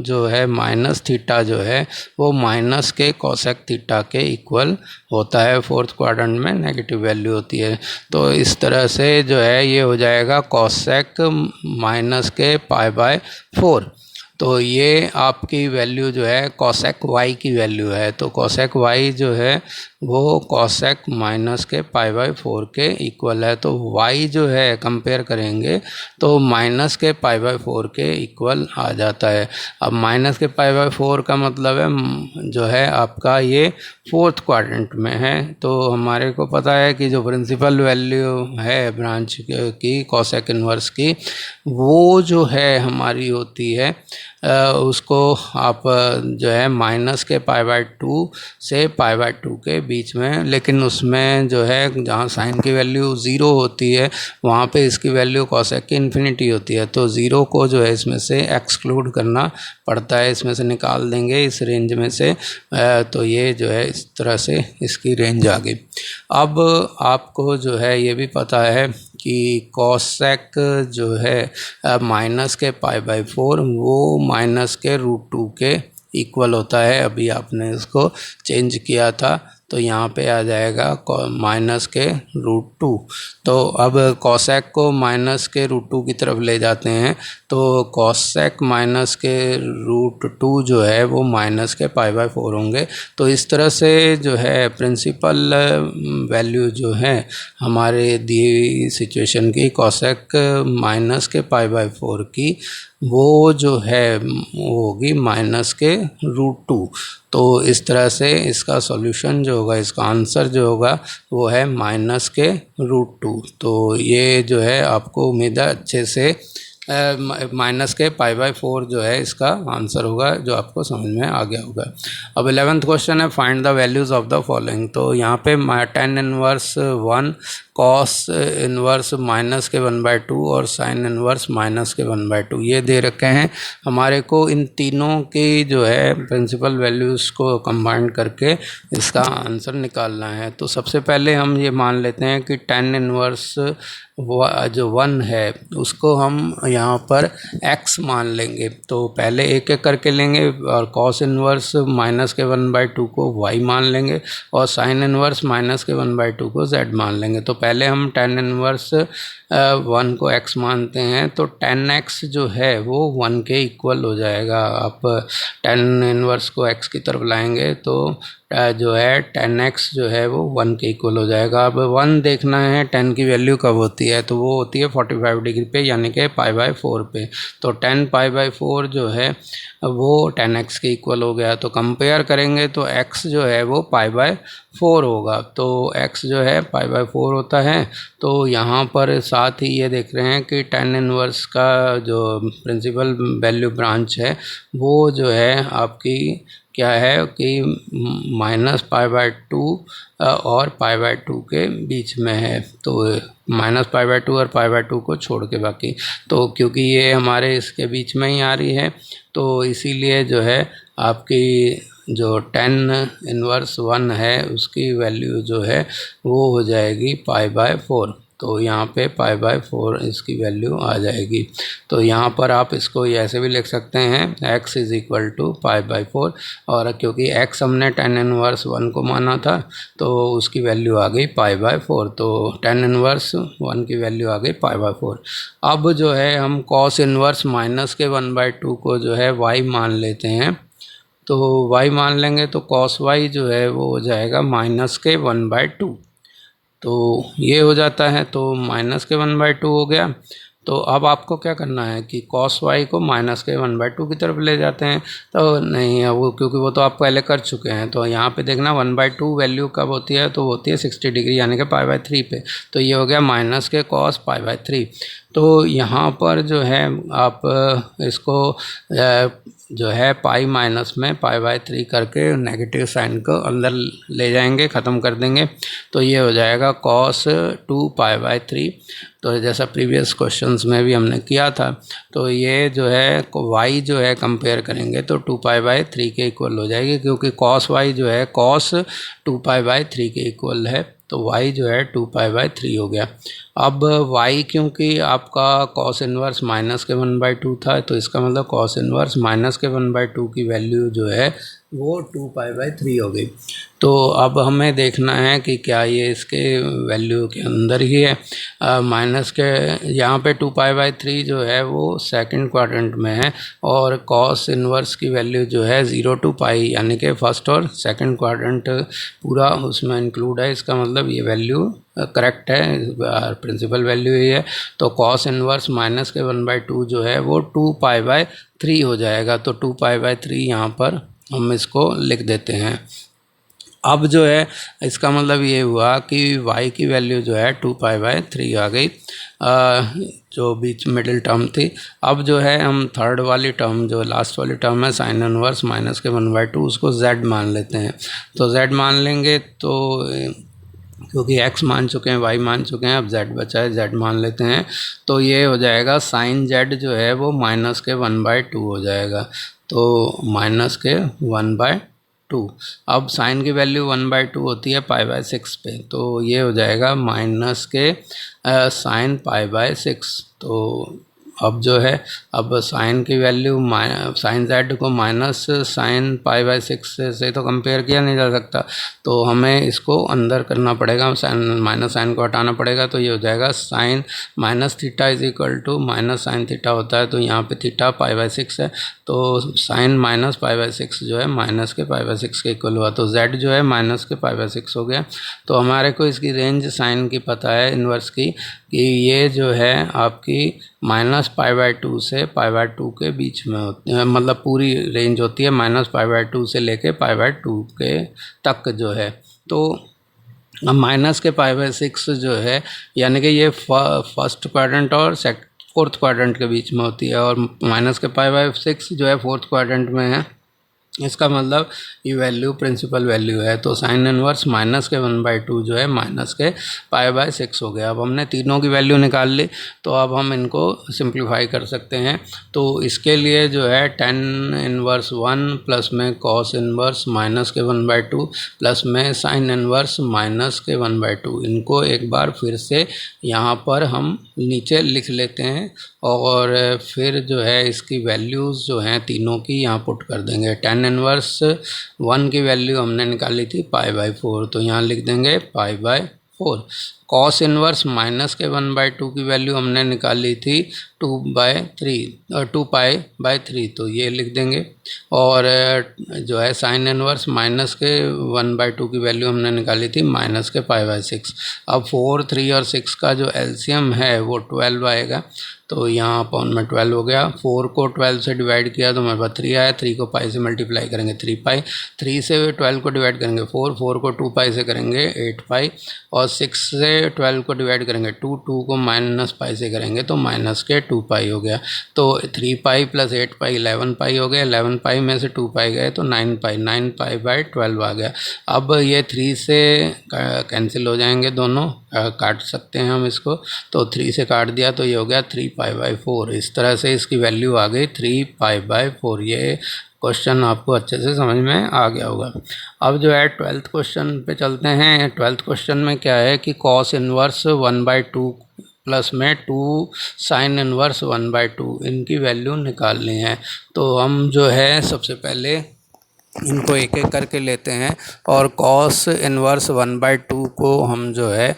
जो है माइनस थीटा जो है वो माइनस के कॉसेक थीटा के इक्वल होता है। फोर्थ क्वाड्रेंट में नेगेटिव वैल्यू होती है। तो इस तरह से जो है ये हो जाएगा कॉसेक माइनस के π/4। तो ये आपकी वैल्यू जो है कॉसेक y की वैल्यू है। तो कॉसेक y जो है वो कॉसेक माइनस के पाई बाई 4 के इक्वल है। तो y जो है कंपेयर करेंगे तो माइनस के पाई बाई 4 के इक्वल आ जाता है। अब माइनस के पाई बाई 4 का मतलब है जो है आपका ये फोर्थ क्वाड्रेंट में है। तो हमारे को पता है कि जो प्रिंसिपल वैल्यू है ब्रांच की कॉसेक इन्वर्स की, वो जो है हमारी होती है उसको आप जो है माइनस के पाई बाई 2 से पाई बाई 2 के बीच में, लेकिन उसमें जो है जहाँ साइन की वैल्यू ज़ीरो होती है वहाँ पे इसकी वैल्यू कॉसेक की इन्फिनिटी होती है। तो ज़ीरो को जो है इसमें से एक्सक्लूड करना पड़ता है, इसमें से निकाल देंगे इस रेंज में से। तो ये जो है इस तरह से इसकी रेंज आ गई। अब आपको जो है ये भी पता है कि कॉसेक जो है माइनस के पाई बाई 4 वो माइनस के √2 के इक्वल होता है। अभी आपने इसको चेंज किया था तो यहाँ पे आ जाएगा माइनस के √2। तो अब कॉसेक को माइनस के √2 की तरफ ले जाते हैं तो कॉसेक माइनस के √2 जो है वो माइनस के पाई बाई 4 होंगे। तो इस तरह से जो है प्रिंसिपल वैल्यू जो है हमारे दी हुई सिचुएशन की कॉसेक माइनस के पाई बाई 4 की, वो जो है वो होगी माइनस के √2। तो इस तरह से इसका सॉल्यूशन जो होगा, इसका आंसर जो होगा वो है माइनस के √2। तो ये जो है आपको उम्मीद है अच्छे से माइनस के पाई बाई 4 जो है इसका आंसर होगा, जो आपको समझ में आ गया होगा। अब 11th क्वेश्चन है find the values of the following. तो यहाँ पे tan inverse 1, cos inverse minus के 1/2 और साइन इनवर्स माइनस के 1/2 ये दे रखे हैं हमारे को। इन तीनों की जो है प्रिंसिपल वैल्यूज़ को कंबाइन करके इसका आंसर निकालना है। तो सबसे पहले हम ये मान लेते हैं कि tan इनवर्स जो 1 है उसको हम यहाँ पर x मान लेंगे। तो पहले एक एक करके लेंगे और cos इनवर्स माइनस के 1/2 को y मान लेंगे और sin इनवर्स माइनस के 1/2 को z मान लेंगे। तो पहले हम tan इनवर्स 1 को x मानते हैं तो tan x जो है वो 1 के इक्वल हो जाएगा। आप tan इनवर्स को x की तरफ लाएंगे तो जो है tan x जो है वो 1 के इक्वल हो जाएगा। अब 1 देखना है tan की वैल्यू कब होती है, तो वो होती है 45 डिग्री पे यानी कि पाई बाई 4 पे। तो tan पाई बाई 4 जो है वो tan x के इक्वल हो गया। तो कंपेयर करेंगे तो x जो है वो पाई बाई 4 होगा। तो x जो है पाई बाई 4 होता है। तो यहाँ पर साथ ही ये देख रहे हैं कि tan इनवर्स का जो प्रिंसिपल वैल्यू ब्रांच है वो जो है आपकी क्या है कि माइनस पाई बाई 2 और पाई बाई 2 के बीच में है। तो माइनस पाई बाई 2 और पाई बाई 2 को छोड़ के बाकी, तो क्योंकि ये हमारे इसके बीच में ही आ रही है तो इसीलिए जो है आपकी जो tan इनवर्स 1 है उसकी वैल्यू जो है वो हो जाएगी पाई बाई 4। तो यहाँ पे पाई बाई 4 इसकी वैल्यू आ जाएगी। तो यहाँ पर आप इसको ऐसे भी लिख सकते हैं x is equal to pi by 4, और क्योंकि x हमने tan इनवर्स 1 को माना था तो उसकी वैल्यू आ गई पाई बाई 4। तो tan इनवर्स 1 की वैल्यू आ गई पाई बाई 4। अब जो है हम cos इनवर्स माइनस के 1/2 को जो है y मान लेते हैं। तो y मान लेंगे तो cos y जो है वो हो जाएगा माइनस के 1/2। तो ये हो जाता है, तो माइनस के 1/2 हो गया। तो अब आपको क्या करना है कि cos y को माइनस के 1/2 की तरफ ले जाते हैं। तो नहीं वो क्योंकि वो तो आप पहले कर चुके हैं। तो यहाँ पे देखना 1/2 वैल्यू कब होती है, तो होती है 60 डिग्री यानी कि पाई बाई 3 पे। तो ये हो गया माइनस के cos पाई बाई 3। तो यहाँ पर जो है आप इसको जो है पाई माइनस में पाई बाई 3 करके नेगेटिव साइन को अंदर ले जाएंगे, ख़त्म कर देंगे। तो ये हो जाएगा cos 2 पाई बाई 3। तो जैसा प्रीवियस क्वेश्चंस में भी हमने किया था। तो ये जो है y जो है कंपेयर करेंगे तो 2 पाई बाई 3 के इक्वल हो जाएगी, क्योंकि cos y जो है cos 2 पाई बाई 3 के इक्वल है। तो y जो है 2 पाई बाई 3 हो गया। अब y क्योंकि आपका कॉस इन्वर्स माइनस के 1/2 था, तो इसका मतलब कॉस इन्वर्स माइनस के 1/2 की वैल्यू जो है वो 2π/3 हो गई। तो अब हमें देखना है कि क्या ये इसके वैल्यू के अंदर ही है। माइनस के यहाँ पे 2π/3 जो है वो सेकंड क्वाड्रेंट में है, और कॉस इन्वर्स की वैल्यू जो है 0 to π यानी कि फर्स्ट और सेकंड क्वाड्रेंट पूरा उसमें इंक्लूड है। इसका मतलब ये वैल्यू करेक्ट है, प्रिंसिपल वैल्यू ही है। तो कॉस इन्वर्स माइनस के 1/2 जो है वो 2π/3 हो जाएगा। तो 2π/3 यहाँ पर हम इसको लिख देते हैं। अब जो है इसका मतलब ये हुआ कि y की वैल्यू जो है 2π/3 आ गई, जो बीच मिडिल टर्म थी। अब जो है हम थर्ड वाली टर्म, जो लास्ट वाली टर्म है साइन इनवर्स माइनस के 1/2, उसको z मान लेते हैं। तो z मान लेंगे, तो क्योंकि x मान चुके हैं, y मान चुके हैं, अब z बचा है, z मान लेते हैं। तो ये हो जाएगा साइन z जो है वो माइनस के 1/2 हो जाएगा। तो माइनस के 1/2। अब साइन की वैल्यू 1/2 होती है π/6 पे, तो ये हो जाएगा माइनस के साइन π/6। तो अब जो है, अब साइन की वैल्यू साइन z को माइनस साइन π/6 से तो कंपेयर किया नहीं जा सकता, तो हमें इसको अंदर करना पड़ेगा, साइन माइनस साइन को हटाना पड़ेगा। तो ये हो जाएगा sine minus theta is equal to minus sine theta होता है, तो यहाँ पे थीटा π/6 है, तो साइन माइनस π/6 जो है माइनस के π/6 के इक्वल हुआ। तो z जो है माइनस के π/6 हो गया। तो हमारे को इसकी रेंज साइन की पता है इन्वर्स की, कि ये जो है आपकी माइनस π/2 से π/2 के बीच में होती है, मतलब पूरी रेंज होती है माइनस π/2 से लेके π/2 के तक जो है। तो माइनस के π/6 जो है यानी कि ये फर्स्ट क्वाड्रेंट और फोर्थ क्वाड्रेंट के बीच में होती है, और माइनस के π/6 जो है फोर्थ क्वाड्रेंट में है। इसका मतलब ये वैल्यू प्रिंसिपल वैल्यू है। तो साइन इनवर्स माइनस के 1/2 जो है माइनस के π/6 हो गया। अब हमने तीनों की वैल्यू निकाल ली, तो अब हम इनको सिंप्लीफाई कर सकते हैं। तो इसके लिए जो है tan इनवर्स 1 प्लस में कॉस इनवर्स माइनस के 1/2 प्लस में साइन इनवर्स माइनस के 1/2, इनको एक बार फिर से यहाँ पर हम नीचे लिख लेते हैं, और फिर जो है इसकी वैल्यूज़ जो हैं तीनों की यहाँ पुट कर देंगे। tan इनवर्स 1 की वैल्यू हमने निकाली थी π/4, तो यहाँ लिख देंगे π/4। कॉस इनवर्स माइनस के 1/2 की वैल्यू हमने निकाली थी 2π/3, तो ये लिख देंगे। और जो है साइन इनवर्स माइनस के 1/2 की वैल्यू हमने निकाली थी माइनस के π/6। अब 4, 3 और 6 का जो एलसीएम है वो 12 आएगा, तो यहाँ अपॉन में 12 हो गया। 4 को 12 से डिवाइड किया तो हमारे पास 3 आया, 3 को पाई से मल्टीप्लाई करेंगे 3π, 3 से 12 को डिवाइड करेंगे 4, 4 को 2π से करेंगे 8π, और 6 से 12 को डिवाइड करेंगे 2, 2 को माइनस पाई से करेंगे तो माइनस के 2π हो गया। तो 3π प्लस 8π 11π हो गया, 11π में से 2π गए तो 9π, 9π/12 आ गया। अब ये 3 से कैंसिल हो जाएंगे दोनों, काट सकते हैं हम इसको, तो 3 से काट दिया तो ये हो गया 3π/4। इस तरह से इसकी वैल्यू आ गई 3π/4। ये क्वेश्चन आपको अच्छे से समझ में आ गया होगा। अब जो है 12th क्वेश्चन पे चलते हैं। 12th क्वेश्चन में क्या है कि कॉस इनवर्स 1/2 प्लस में 2 साइन इनवर्स 1/2, इनकी वैल्यू निकालनी है। तो हम जो है सबसे पहले इनको एक एक करके लेते हैं, और कॉस इनवर्स 1/2 को हम जो है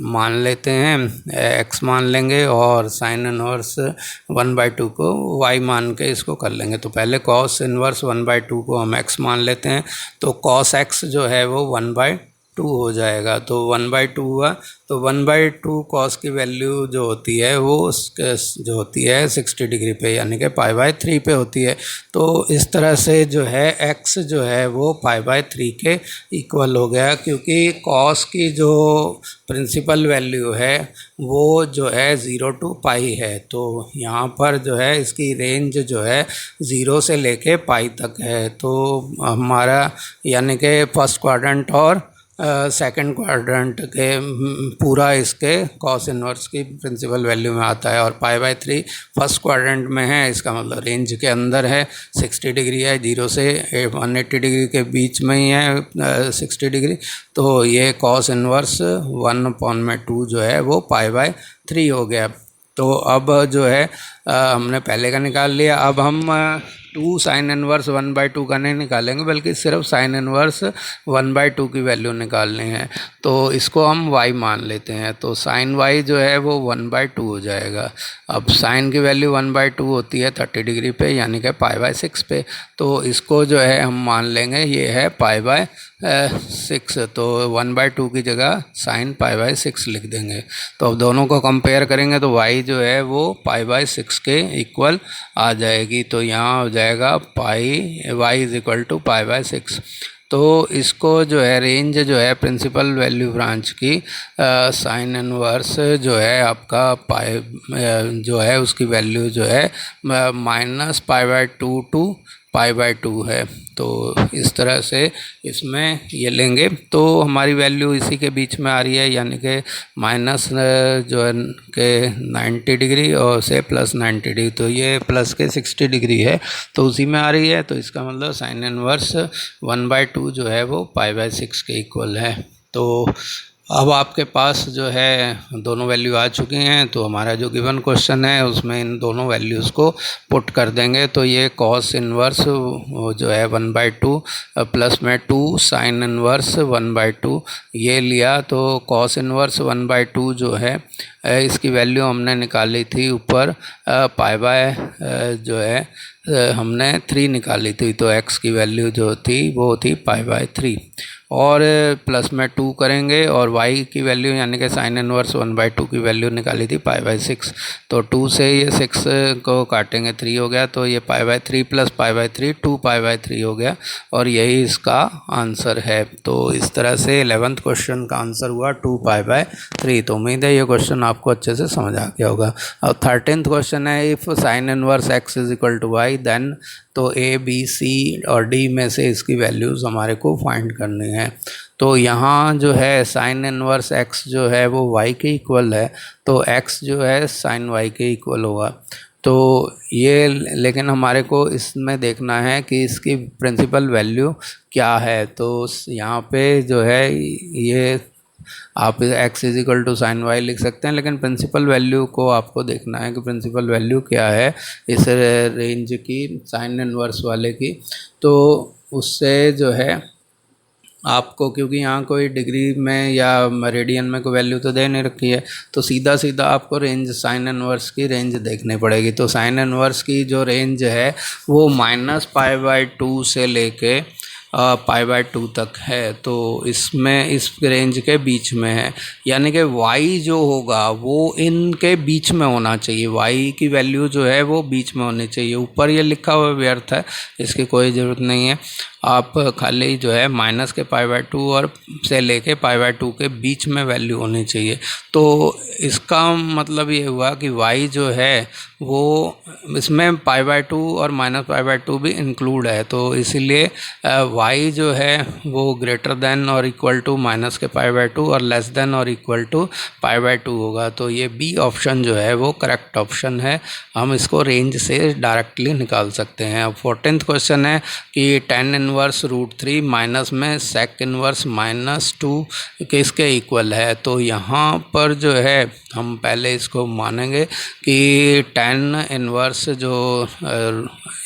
मान लेते हैं, x मान लेंगे, और साइन इनवर्स 1/2 को y मान के इसको कर लेंगे। तो पहले कॉस इनवर्स 1/2 को हम x मान लेते हैं, तो कॉस x जो है वो 1/2 हो जाएगा। तो 1/2 हुआ, तो 1/2 कॉस की वैल्यू जो होती है वो जो होती है 60 डिग्री पे, यानी कि π/3 पे होती है। तो इस तरह से जो है x जो है वो π/3 के इक्वल हो गया, क्योंकि कॉस की जो प्रिंसिपल वैल्यू है वो जो है 0 to π है। तो यहाँ पर जो है इसकी रेंज जो है 0 से लेके π तक है। तो हमारा यानी कि फर्स्ट क्वाड्रेंट और सेकंड क्वाड्रेंट के पूरा इसके कॉस इनवर्स की प्रिंसिपल वैल्यू में आता है, और पाई/3 फर्स्ट क्वाड्रेंट में है, इसका मतलब रेंज के अंदर है, 60 डिग्री है, 0 से 180 डिग्री के बीच में ही है 60 डिग्री, तो ये कॉस इनवर्स 1/2 जो है वो पाई/3 हो गया। तो अब जो है हमने पहले का निकाल लिया, अब हम 2 साइन इनवर्स 1/2 का नहीं निकालेंगे, बल्कि सिर्फ साइन इनवर्स 1/2 की वैल्यू निकालनी है। तो इसको हम y मान लेते हैं, तो साइन y जो है वो 1/2 हो जाएगा। अब साइन की वैल्यू 1/2 होती है 30 डिग्री पे, यानी कि पाई/6 पे, तो इसको जो है हम मान लेंगे ये है पाई/6, तो 1/2 की जगह साइन पाई/6 लिख देंगे। तो अब दोनों को कंपेयर करेंगे तो y जो है वो पाई/6 के इक्वल आ जाएगी, तो यहाँ हो जाएगा y = पाई/6। तो इसको जो है रेंज जो है प्रिंसिपल वैल्यू ब्रांच की साइन इनवर्स जो है आपका पाई जो है उसकी वैल्यू जो है -पाई/2 टू पाई/2 है। तो इस तरह से इसमें ये लेंगे तो हमारी वैल्यू इसी के बीच में आ रही है, यानी कि माइनस जो है के 90 डिग्री और से +90 डिग्री, तो ये प्लस के 60 डिग्री है, तो उसी में आ रही है। तो इसका मतलब साइन इनवर्स 1/2 जो है वो पाई/6 के इक्वल है। तो अब आपके पास जो है दोनों वैल्यू आ चुकी हैं, तो हमारा जो गिवन क्वेश्चन है उसमें इन दोनों वैल्यूज़ को पुट कर देंगे। तो ये कॉस इनवर्स जो है 1/2 प्लस में 2 साइन इनवर्स 1/2 ये लिया, तो कॉस इनवर्स 1/2 जो है इसकी वैल्यू हमने निकाली थी ऊपर जो है हमने 3 निकाली थी, तो x की वैल्यू जो थी वो थी पाई/3, और प्लस में 2 करेंगे और y की वैल्यू यानी कि साइन इनवर्स 1/2 की वैल्यू निकाली थी पाई/6, तो 2 से ये 6 को काटेंगे 3 हो गया, तो ये पाई/3 प्लस पाई/3 2 पाई/3 हो गया, और यही इसका आंसर है। तो इस तरह से 11th क्वेश्चन का आंसर हुआ 2 पाई/3। तो उम्मीद है ये क्वेश्चन आपको अच्छे से समझ आ गया होगा। अब 13th क्वेश्चन है, if sine inverse x = y then, तो a b c और d में से इसकी वैल्यूज़ हमारे को फाइंड करनी है। तो यहाँ जो है साइन इनवर्स x जो है वो y के इक्वल है, तो x जो है साइन y के इक्वल होगा। तो ये लेकिन हमारे को इसमें देखना है कि इसकी प्रिंसिपल वैल्यू क्या है। तो यहाँ पे जो है ये आप x = साइन y लिख सकते हैं, लेकिन प्रिंसिपल वैल्यू को आपको देखना है कि प्रिंसिपल वैल्यू क्या है इस रेंज की साइन इनवर्स वाले की। तो उससे जो है आपको, क्योंकि यहाँ कोई डिग्री में या रेडियन में कोई वैल्यू तो दे नहीं रखी है, तो सीधा सीधा आपको रेंज साइन इनवर्स की रेंज देखनी पड़ेगी। तो साइन इनवर्स की जो रेंज है वो -पाई/2 से लेके पाई/2 तक है, तो इसमें इस रेंज के बीच में है, यानी कि y जो होगा वो इनके बीच में होना चाहिए, y की वैल्यू जो है वो बीच में होनी चाहिए। ऊपर ये लिखा हुआ व्यर्थ है, इसकी कोई ज़रूरत नहीं है, आप खाली जो है माइनस के पाई/2 और से लेके पाई/2 के बीच में वैल्यू होनी चाहिए। तो इसका मतलब ये हुआ कि y जो है वो इसमें पाई/2 और -पाई/2 भी इंक्लूड है, तो इसीलिए y जो है वो ग्रेटर देन और इक्वल टू माइनस के पाई/2 और लेस देन और इक्वल टू पाई/2 होगा। तो ये बी ऑप्शन जो है वो करेक्ट ऑप्शन है, हम इसको रेंज से डायरेक्टली निकाल सकते हैं। अब 14th क्वेश्चन है कि tan इनवर्स √3 माइनस में sec इनवर्स -2 किसके इक्वल है। तो यहाँ पर जो है हम पहले इसको मानेंगे कि tan इनवर्स जो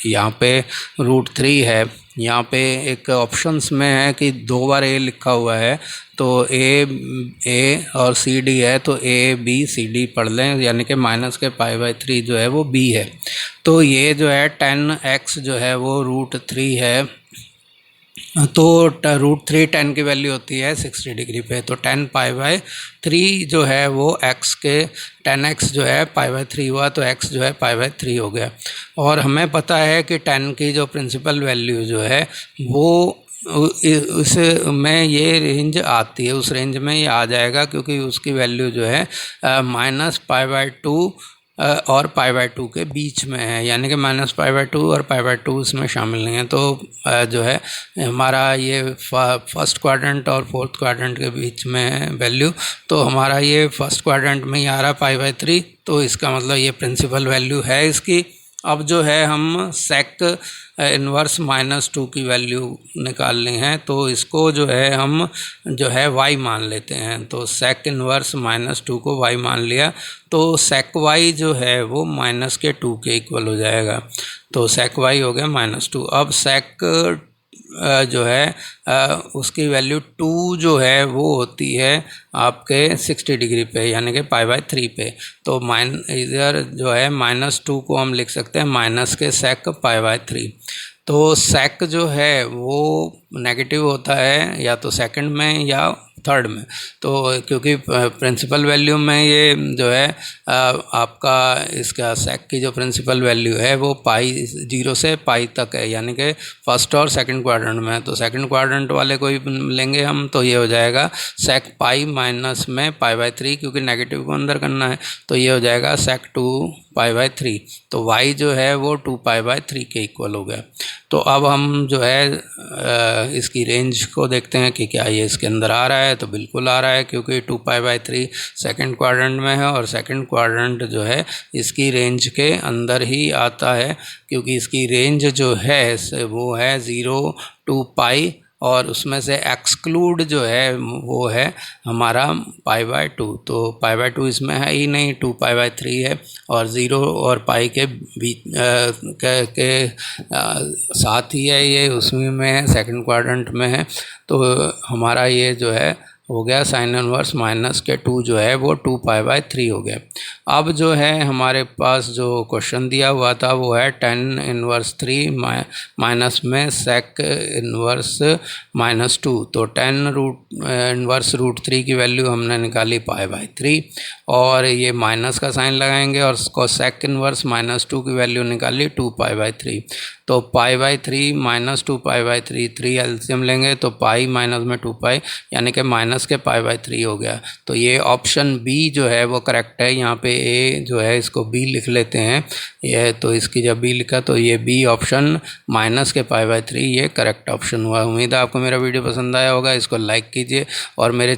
यहाँ पे √3 है, यहाँ पे एक ऑप्शंस में है कि 2 बार a लिखा हुआ है, तो a और cd है, तो a b cd पढ़ लें, यानी कि माइनस के पाई/3 जो है वो b है। तो ये जो है tan x जो है वो √3 है, तो √3 tan की वैल्यू होती है 60 डिग्री पे, तो tan पाई/3 जो है वो x के tan x जो है पाई/3 हुआ, तो x जो है पाई/3 हो गया। और हमें पता है कि tan की जो प्रिंसिपल वैल्यू जो है वो उस में ये रेंज आती है, उस रेंज में ये आ जाएगा, क्योंकि उसकी वैल्यू जो है -पाई/2 और π/2 के बीच में है, यानी कि -π/2 और π/2 इसमें शामिल नहीं है। तो जो है हमारा ये फर्स्ट क्वाड्रेंट और फोर्थ क्वाड्रेंट के बीच में है वैल्यू, तो हमारा ये फर्स्ट क्वाड्रेंट में ही आ रहा है π/3, तो इसका मतलब ये प्रिंसिपल वैल्यू है इसकी। अब जो है हम सेक इन्वर्स -2 की वैल्यू निकालनी है, तो इसको जो है हम जो है y मान लेते हैं। तो सेक इन्वर्स -2 को y मान लिया, तो सेक y जो है वो -2 के इक्वल हो जाएगा। तो सेक y हो गया -2। अब सेक जो है उसकी वैल्यू 2 जो है वो होती है आपके 60 डिग्री पे, यानी कि π/3 पे। तो इधर जो है -2 को हम लिख सकते हैं माइनस के सेक π/3। तो सेक जो है वो नेगेटिव होता है या तो सेकंड में या थर्ड में, तो क्योंकि प्रिंसिपल वैल्यू में ये जो है आपका इसका सेक की जो प्रिंसिपल वैल्यू है वो π0 से π तक है, यानी कि फर्स्ट और सेकंड क्वाड्रेंट में। तो सेकंड क्वाड्रेंट वाले को ही लेंगे हम, तो ये हो जाएगा सेक पाई माइनस में π/3, क्योंकि नेगेटिव को अंदर करना है, तो ये हो जाएगा सेक 2 π/3। तो y जो है वो 2 π/3 के इक्वल हो गया। तो अब हम जो है इसकी रेंज को देखते हैं कि क्या ये इसके अंदर आ रहा है। तो बिल्कुल आ रहा है, क्योंकि 2 π/3 सेकंड क्वाड्रेंट में है और सेकंड क्वाड्रेंट जो है इसकी रेंज के अंदर ही आता है, क्योंकि इसकी रेंज जो है वो है 0 to π, और उसमें से एक्सक्लूड जो है वो है हमारा π/2। तो π/2 इसमें है ही नहीं, 2 π/3 है, और 0 और π के बीच के साथ ही है, ये उसमें में है, सेकंड क्वाड्रेंट में है। तो हमारा ये जो है हो गया साइन इनवर्स -2 जो है वो 2 π/3 हो गया। अब जो है हमारे पास जो क्वेश्चन दिया हुआ था वो है tan इनवर्स 3 माइनस में सेक इनवर्स -2। तो tan इनवर्स √3 की वैल्यू हमने निकाली π/3, और ये माइनस का साइन लगाएंगे, और सेक इनवर्स -2 की वैल्यू निकाली 2 π/3। तो π/3 -2 π/3, 3 एलसीएम लेंगे तो पाई माइनस में 2π, यानी कि माइनस के π/3 हो गया। तो ये ऑप्शन बी जो है वो करेक्ट है। यहाँ पे ए जो है इसको बी लिख लेते हैं, ये तो इसकी जब बी लिखा तो ये बी ऑप्शन माइनस के π/3 ये करेक्ट ऑप्शन हुआ। उम्मीद है आपको मेरा वीडियो पसंद आया होगा, इसको लाइक कीजिए और मेरे